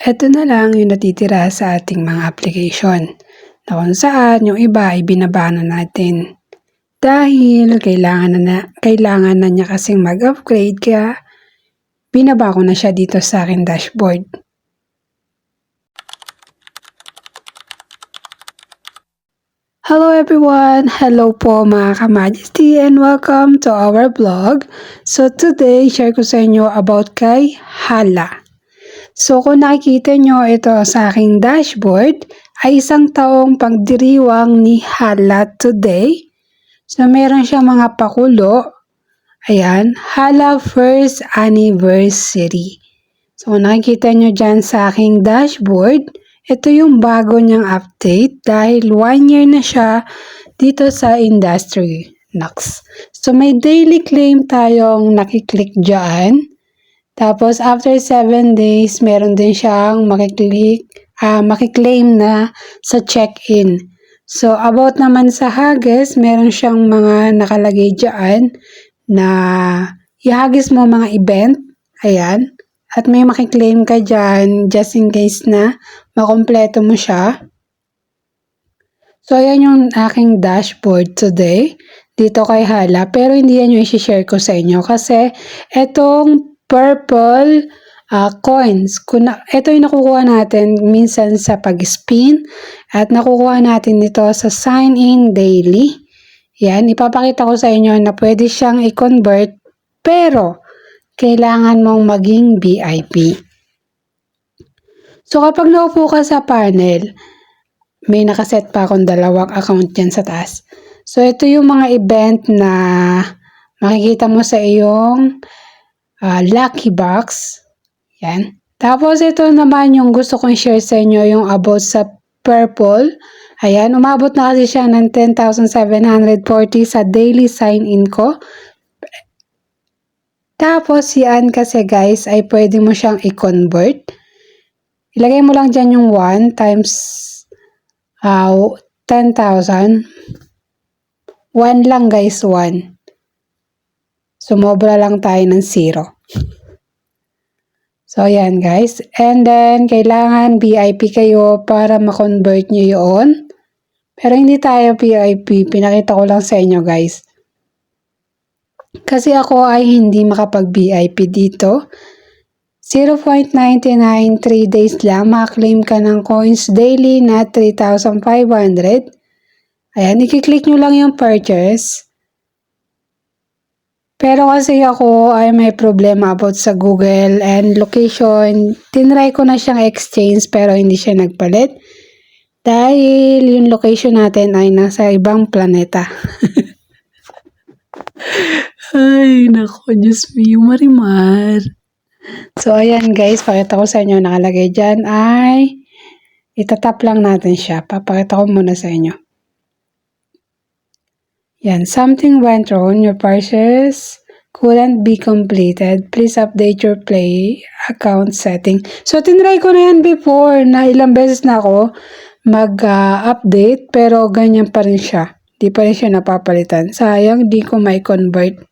Eto na lang yung natitira sa ating mga application na kung saan yung iba ay binaba na natin. Dahil kailangan na niya kasing mag-upgrade kaya binaba ko na siya dito sa aking dashboard. Hello everyone! Hello po mga ka-Majesty and welcome to our vlog. So today, share ko sa inyo about kay Hala. So kung nakikita nyo ito sa aking dashboard, ay isang taong pagdiriwang ni Hala today. So meron siyang mga pakulo. Ayan, Hala first anniversary. So kung nakikita nyo dyan sa aking dashboard, ito yung bago niyang update dahil 1 year na siya dito sa industry. Next. So may daily claim tayong nakiklik dyan. Tapos after 7 days, meron din siyang makiklaim na sa check-in. So about naman sa hagis, meron siyang mga nakalagay dyan na ihagis mo mga event. Ayan. At may makiklaim ka dyan just in case na makompleto mo siya. So, ayan yung aking dashboard today dito kay Hala. Pero hindi yan yung isi-share ko sa inyo kasi etong purple coins, ito yung nakukuha natin minsan sa pag-spin at nakukuha natin dito sa sign-in daily. Yan, ipapakita ko sa inyo na pwede siyang i-convert pero kailangan mong maging VIP. So kapag naupo ka sa panel, may nakaset pa akong 2 account dyan sa taas. So ito yung mga event na makikita mo sa iyong lucky box. Yan. Tapos ito naman yung gusto kong share sa inyo, yung about sa purple. Ayan, umabot na kasi siya ng 10,740 sa daily sign-in ko. Tapos yan kasi guys ay pwede mo siyang i-convert. Ilagay mo lang dyan yung 1 times 10,000. 1 lang guys, 1. Sumobra lang tayo ng 0. So yan guys. And then kailangan VIP kayo para ma-convert nyo yun. Pero hindi tayo VIP. Pinakita ko lang sa inyo guys. Kasi ako ay hindi makapag-VIP dito. 0.99, 3 days lang, makaklaim ka ng coins daily na 3,500. Ayan, i-click nyo lang yung purchase. Pero kasi ako ay may problema about sa Google and location. Tinry ko na siyang exchange pero hindi siya nagpalit. Dahil yung location natin ay nasa ibang planeta. Ay, nako, Diyos me, Marimar. So, ayan guys, pakita ko sa inyo, nakalagay dyan ay itatap lang natin siya. Papakita ko muna sa inyo. Yan, something went wrong. Your purchase couldn't be completed. Please update your Play account setting. So, tinry ko na yan before na ilang beses na ako mag-update pero ganyan pa rin siya. Di pa rin siya napapalitan. Sayang, di ko may convert.